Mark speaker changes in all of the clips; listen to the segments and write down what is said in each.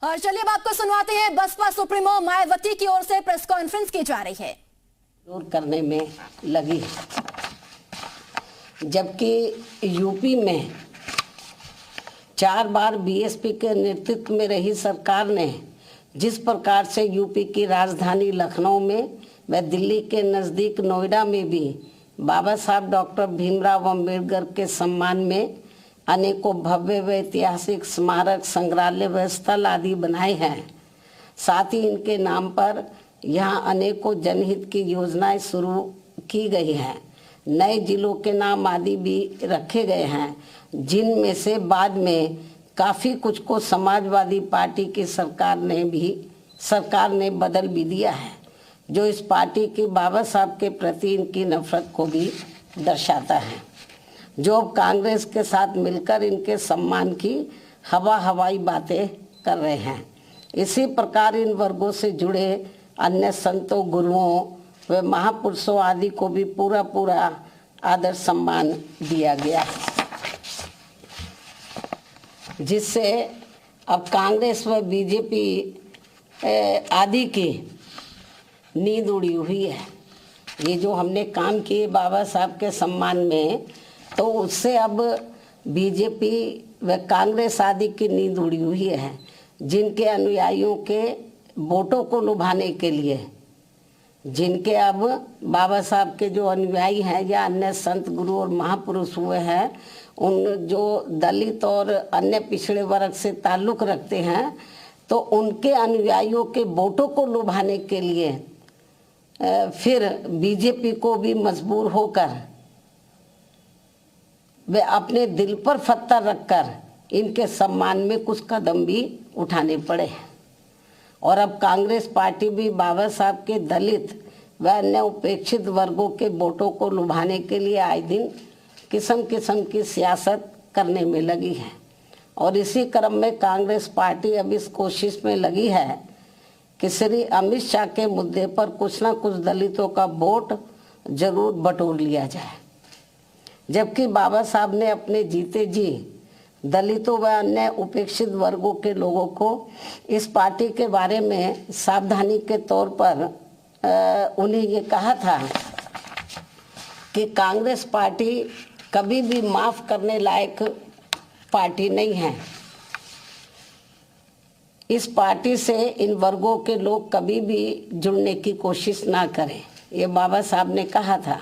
Speaker 1: और चलिए अब आपको सुनवाते हैं बसपा सुप्रीमो मायावती की ओर से प्रेस कॉन्फ्रेंस की जा रही है।
Speaker 2: दूर करने में लगी है, जबकि यूपी में 4 बार बीएसपी के नेतृत्व में रही सरकार ने जिस प्रकार से यूपी की राजधानी लखनऊ में व दिल्ली के नज़दीक नोएडा में भी बाबा साहब डॉक्टर भीमराव अम्बेडकर के सम्मान में अनेकों भव्य व ऐतिहासिक स्मारक, संग्रहालय व स्थल आदि बनाए हैं, साथ ही इनके नाम पर यहाँ अनेकों जनहित की योजनाएं शुरू की गई हैं। नए जिलों के नाम आदि भी रखे गए हैं, जिनमें से बाद में काफ़ी कुछ को समाजवादी पार्टी की सरकार ने बदल भी दिया है, जो इस पार्टी की बाबा साहब के प्रति इनकी नफरत को भी दर्शाता है, जो अब कांग्रेस के साथ मिलकर इनके सम्मान की हवाई बातें कर रहे हैं। इसी प्रकार इन वर्गों से जुड़े अन्य संतों, गुरुओं व महापुरुषों आदि को भी पूरा आदर सम्मान दिया गया है, जिससे अब कांग्रेस व बीजेपी आदि की नींद उड़ी हुई है। ये जो हमने काम किए बाबा साहब के सम्मान में, तो उससे अब बीजेपी व कांग्रेस आदि की नींद उड़ी हुई है, जिनके अनुयायियों के वोटों को लुभाने के लिए, जिनके अब बाबा साहब के जो अनुयायी हैं या अन्य संत, गुरु और महापुरुष हुए हैं, उन जो दलित और अन्य पिछड़े वर्ग से ताल्लुक़ रखते हैं, तो उनके अनुयायियों के वोटों को लुभाने के लिए फिर बीजेपी को भी मजबूर होकर वे अपने दिल पर पत्थर रखकर इनके सम्मान में कुछ कदम भी उठाने पड़े हैं। और अब कांग्रेस पार्टी भी बाबा साहब के दलित व अन्य उपेक्षित वर्गों के वोटों को लुभाने के लिए आए दिन किस्म किस्म की सियासत करने में लगी है। और इसी क्रम में कांग्रेस पार्टी अब इस कोशिश में लगी है कि श्री अमित शाह के मुद्दे पर कुछ न कुछ दलितों का वोट जरूर बटोर लिया जाए, जबकि बाबा साहब ने अपने जीते जी दलितों व अन्य उपेक्षित वर्गों के लोगों को इस पार्टी के बारे में सावधानी के तौर पर उन्हें ये कहा था कि कांग्रेस पार्टी कभी भी माफ़ करने लायक पार्टी नहीं है। इस पार्टी से इन वर्गों के लोग कभी भी जुड़ने की कोशिश ना करें, ये बाबा साहब ने कहा था।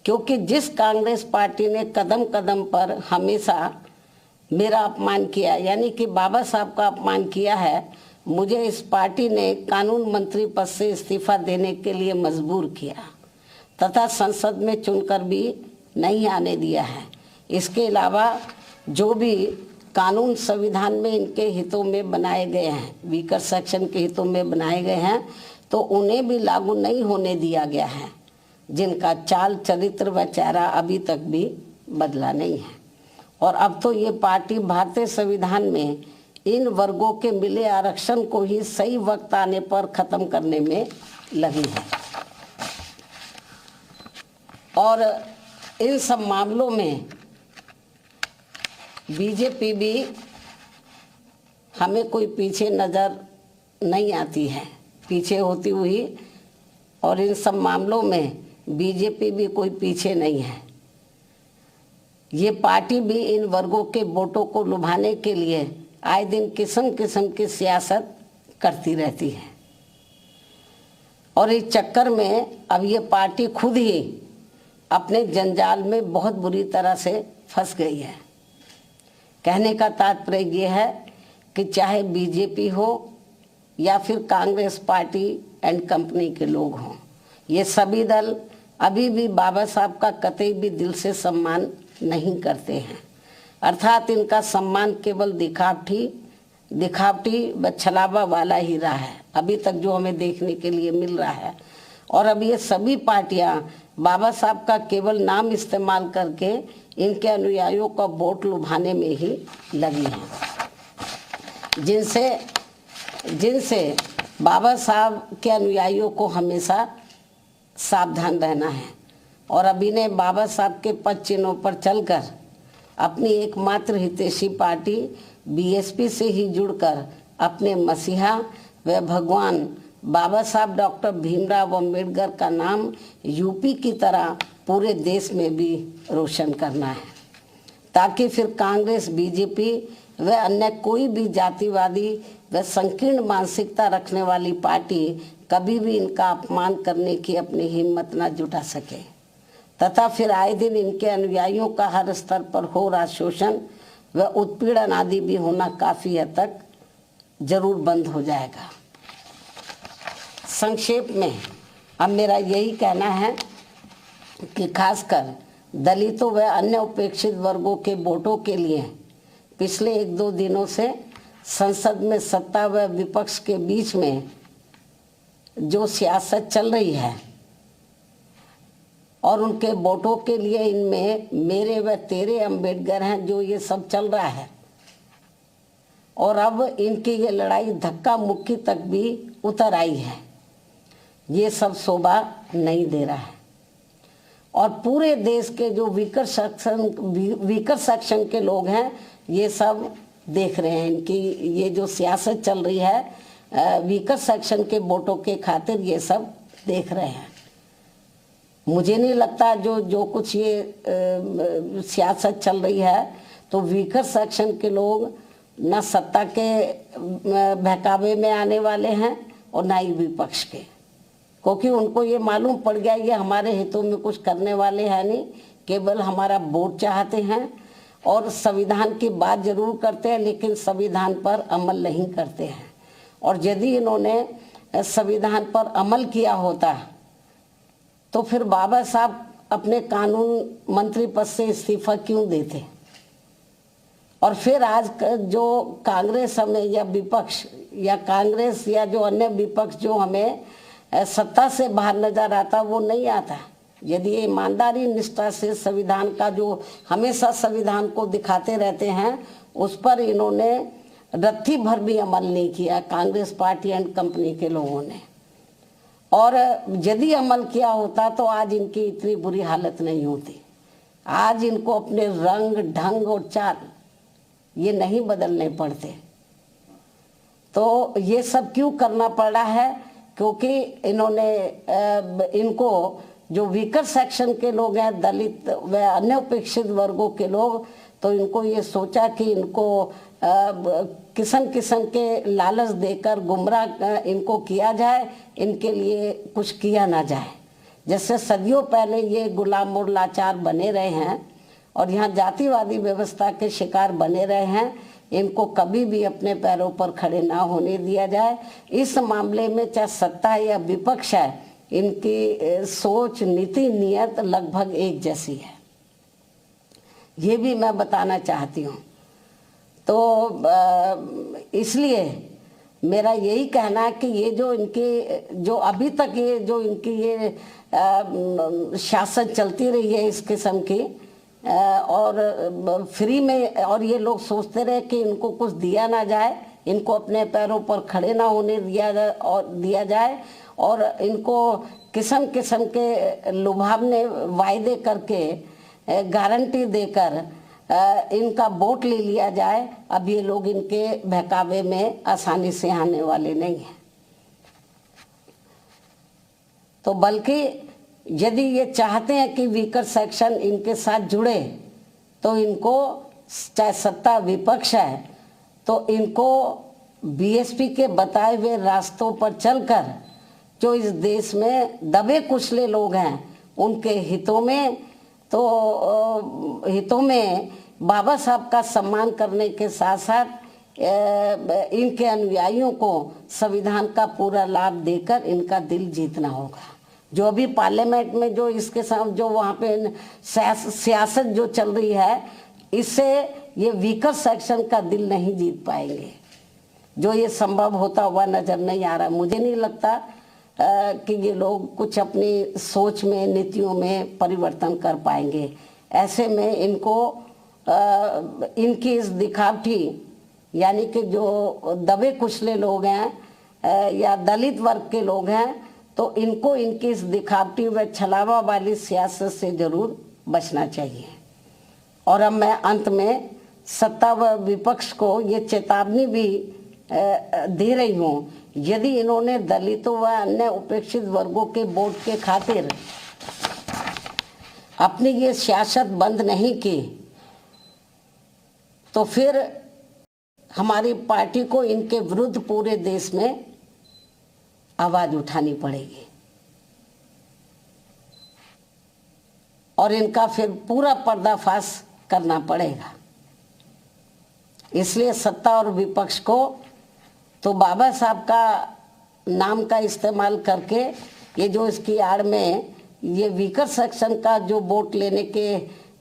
Speaker 2: क्योंकि जिस कांग्रेस पार्टी ने कदम कदम पर हमेशा मेरा अपमान किया, यानी कि बाबा साहब का अपमान किया है, मुझे इस पार्टी ने कानून मंत्री पद से इस्तीफा देने के लिए मजबूर किया तथा संसद में चुनकर भी नहीं आने दिया है। इसके अलावा जो भी कानून संविधान में इनके हितों में बनाए गए हैं, वीकर सेक्शन के हितों में बनाए गए हैं, तो उन्हें भी लागू नहीं होने दिया गया है, जिनका चाल, चरित्र व चेहरा अभी तक भी बदला नहीं है। और अब तो ये पार्टी भारतीय संविधान में इन वर्गों के मिले आरक्षण को ही सही वक्त आने पर खत्म करने में लगी है। और इन सब मामलों में बीजेपी भी हमें कोई पीछे नज़र नहीं आती है, पीछे होती हुई, और इन सब मामलों में बीजेपी भी कोई पीछे नहीं है। ये पार्टी भी इन वर्गों के वोटों को लुभाने के लिए आए दिन किस्म किस्म की सियासत करती रहती है। और इस चक्कर में अब ये पार्टी खुद ही अपने जंजाल में बहुत बुरी तरह से फंस गई है। कहने का तात्पर्य ये है कि चाहे बीजेपी हो या फिर कांग्रेस पार्टी एंड कंपनी के लोग हों, ये सभी दल अभी भी बाबा साहब का कतई भी दिल से सम्मान नहीं करते हैं। अर्थात इनका सम्मान केवल दिखावटी व छलावा वाला ही रहा है, अभी तक जो हमें देखने के लिए मिल रहा है। और अब ये सभी पार्टियां बाबा साहब का केवल नाम इस्तेमाल करके इनके अनुयायियों का वोट लुभाने में ही लगी हैं, जिनसे बाबा साहब के अनुयायियों को हमेशा सावधान रहना है। और अभी ने बाबा साहब के पद चिन्हों पर चलकर अपनी एकमात्र हितैषी पार्टी बीएसपी से ही जुड़कर अपने मसीहा व भगवान बाबा साहब डॉक्टर भीमराव अम्बेडकर का नाम यूपी की तरह पूरे देश में भी रोशन करना है, ताकि फिर कांग्रेस, बीजेपी व अन्य कोई भी जातिवादी व संकीर्ण मानसिकता रखने वाली पार्टी कभी भी इनका अपमान करने की अपनी हिम्मत न जुटा सके, तथा फिर आए दिन इनके अनुयायियों का हर स्तर पर हो रहा शोषण व उत्पीड़न आदि भी होना काफ़ी हद तक जरूर बंद हो जाएगा। संक्षेप में अब मेरा यही कहना है कि खासकर दलितों व अन्य उपेक्षित वर्गों के वोटों के लिए पिछले 1-2 दिनों से संसद में सत्ता व विपक्ष के बीच में जो सियासत चल रही है और उनके वोटों के लिए इनमें मेरे व तेरे अम्बेडकर हैं, जो ये सब चल रहा है, और अब इनकी ये लड़ाई धक्का मुक्की तक भी उतर आई है, ये सब शोभा नहीं दे रहा है। और पूरे देश के जो वीकर सेक्शन के लोग हैं ये सब देख रहे हैं, इनकी ये जो सियासत चल रही है वीकर सेक्शन के वोटों के खातिर ये सब देख रहे हैं। मुझे नहीं लगता जो कुछ ये सियासत चल रही है तो वीकर सेक्शन के लोग ना सत्ता के बहकावे में आने वाले हैं और ना ही विपक्ष के, क्योंकि उनको ये मालूम पड़ गया ये हमारे हितों में कुछ करने वाले हैं नहीं, केवल हमारा वोट चाहते हैं और संविधान की बात जरूर करते हैं लेकिन संविधान पर अमल नहीं करते हैं। और यदि इन्होंने संविधान पर अमल किया होता तो फिर बाबा साहब अपने कानून मंत्री पद से इस्तीफा क्यों देते, और फिर आज जो कांग्रेस हमें या विपक्ष या कांग्रेस या जो अन्य विपक्ष जो हमें सत्ता से बाहर नजर आता वो नहीं आता। यदि ये ईमानदारी निष्ठा से संविधान का जो हमेशा संविधान को दिखाते रहते हैं उस पर इन्होंने रत्ती भर भी अमल नहीं किया, कांग्रेस पार्टी एंड कंपनी के लोगों ने। और यदि अमल किया होता तो आज इनकी इतनी बुरी हालत नहीं होती। आज इनको अपने रंग ढंग और चाल ये नहीं बदलने पड़ते। तो ये सब क्यों करना पड़ रहा है, क्योंकि इन्होंने इनको जो वीकर सेक्शन के लोग हैं, दलित व अन्य उपेक्षित वर्गों के लोग, तो इनको ये सोचा कि इनको किस्म किस्म के लालच देकर गुमराह इनको किया जाए, इनके लिए कुछ किया ना जाए। जैसे सदियों पहले ये गुलाम और लाचार बने रहे हैं और यहाँ जातिवादी व्यवस्था के शिकार बने रहे हैं, इनको कभी भी अपने पैरों पर खड़े ना होने दिया जाए। इस मामले में चाहे सत्ता या विपक्ष है, इनकी सोच, नीति, नियत लगभग एक जैसी है, ये भी मैं बताना चाहती हूँ। तो इसलिए मेरा यही कहना है कि ये जो इनकी जो अभी तक ये जो इनकी ये शासन चलती रही है इस किस्म की, और फ्री में, और ये लोग सोचते रहे कि इनको कुछ दिया ना जाए, इनको अपने पैरों पर खड़े ना होने दिया जाए और इनको किस्म किस्म के लुभावने वायदे करके, गारंटी देकर इनका वोट ले लिया जाए। अब ये लोग इनके बहकावे में आसानी से आने वाले नहीं हैं। तो बल्कि यदि ये चाहते हैं कि वीकर सेक्शन इनके साथ जुड़े तो इनको, चाहे सत्ता विपक्ष है, तो इनको बीएसपी के बताए हुए रास्तों पर चलकर जो इस देश में दबे कुचले लोग हैं उनके हितों में बाबा साहब का सम्मान करने के साथ साथ इनके अनुयायियों को संविधान का पूरा लाभ देकर इनका दिल जीतना होगा। जो अभी पार्लियामेंट में जो इसके साथ जो वहाँ पे सियासत जो चल रही है, इससे ये वीकर सेक्शन का दिल नहीं जीत पाएंगे। जो ये संभव होता हुआ नजर नहीं आ रहा। मुझे नहीं लगता कि ये लोग कुछ अपनी सोच में, नीतियों में परिवर्तन कर पाएंगे। ऐसे में इनको इनकी इस दिखावटी, यानी कि जो दबे कुचले लोग हैं या दलित वर्ग के लोग हैं, तो इनको इनकी इस दिखावटी व छलावा वाली सियासत से जरूर बचना चाहिए। और अब मैं अंत में सत्ता व विपक्ष को ये चेतावनी भी दे रही हूँ, यदि इन्होंने दलितों व अन्य उपेक्षित वर्गों के वोट के खातिर अपनी ये सियासत बंद नहीं की, तो फिर हमारी पार्टी को इनके विरुद्ध पूरे देश में आवाज उठानी पड़ेगी और इनका फिर पूरा पर्दाफाश करना पड़ेगा। इसलिए सत्ता और विपक्ष को तो बाबा साहब का नाम का इस्तेमाल करके ये जो इसकी आड़ में ये वीकर सेक्शन का जो वोट लेने के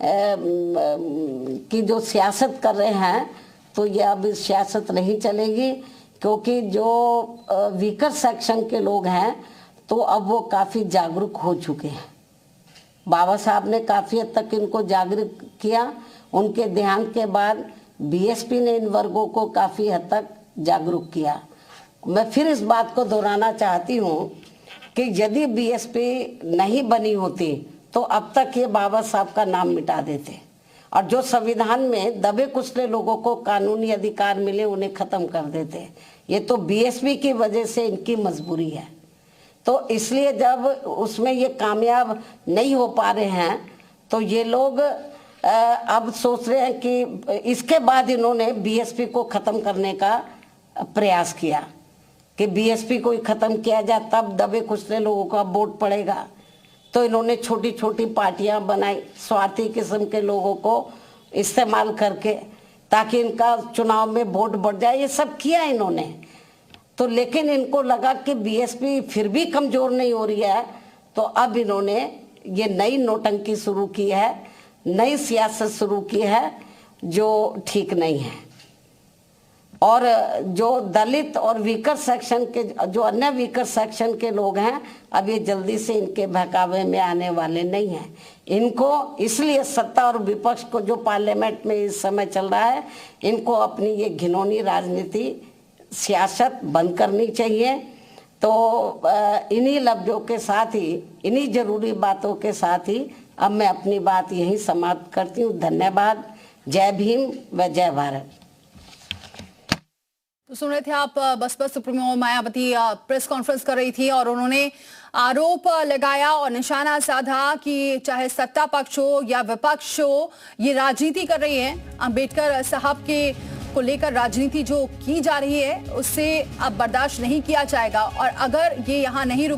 Speaker 2: की जो सियासत कर रहे हैं, तो ये अब सियासत नहीं चलेगी, क्योंकि जो वीकर सेक्शन के लोग हैं तो अब वो काफ़ी जागरूक हो चुके हैं। बाबा साहब ने काफ़ी हद तक इनको जागरूक किया। उनके देहांत के बाद बीएसपी ने इन वर्गों को काफ़ी हद तक जागरूक किया। मैं फिर इस बात को दोहराना चाहती हूँ कि यदि बीएसपी नहीं बनी होती तो अब तक ये बाबा साहब का नाम मिटा देते और जो संविधान में दबे कुचले लोगों को कानूनी अधिकार मिले उन्हें ख़त्म कर देते। ये तो बीएसपी की वजह से इनकी मजबूरी है। तो इसलिए जब उसमें ये कामयाब नहीं हो पा रहे हैं तो ये लोग अब सोच रहे हैं कि इसके बाद इन्होंने बीएसपी को ख़त्म करने का प्रयास किया कि बीएसपी को ही ख़त्म किया जाए, तब दबे कुचले लोगों का वोट पड़ेगा। तो इन्होंने छोटी छोटी पार्टियां बनाई स्वार्थी किस्म के लोगों को इस्तेमाल करके, ताकि इनका चुनाव में वोट बढ़ जाए। ये सब किया इन्होंने। तो लेकिन इनको लगा कि बीएसपी फिर भी कमज़ोर नहीं हो रही है, तो अब इन्होंने ये नई नौटंकी शुरू की है, नई सियासत शुरू की है जो ठीक नहीं है। और जो दलित और वीकर सेक्शन के जो अन्य वीकर सेक्शन के लोग हैं, अब ये जल्दी से इनके बहकावे में आने वाले नहीं हैं। इनको इसलिए सत्ता और विपक्ष को जो पार्लियामेंट में इस समय चल रहा है, इनको अपनी ये घिनौनी राजनीति सियासत बंद करनी चाहिए। तो इन्हीं लफ्ज़ों के साथ ही, इन्हीं ज़रूरी बातों के साथ ही अब मैं अपनी बात यहीं समाप्त करती हूँ। धन्यवाद। जय भीम व जय भारत।
Speaker 1: तो सुन रहे थे आप, Baspa supremo Mayawati press conference कर रही थी और उन्होंने आरोप लगाया और निशाना साधा कि चाहे सत्ता पक्ष हो या विपक्ष हो, ये राजनीति कर रही है। अंबेडकर साहब के को लेकर राजनीति जो की जा रही है उससे अब बर्दाश्त नहीं किया जाएगा और अगर ये यहाँ नहीं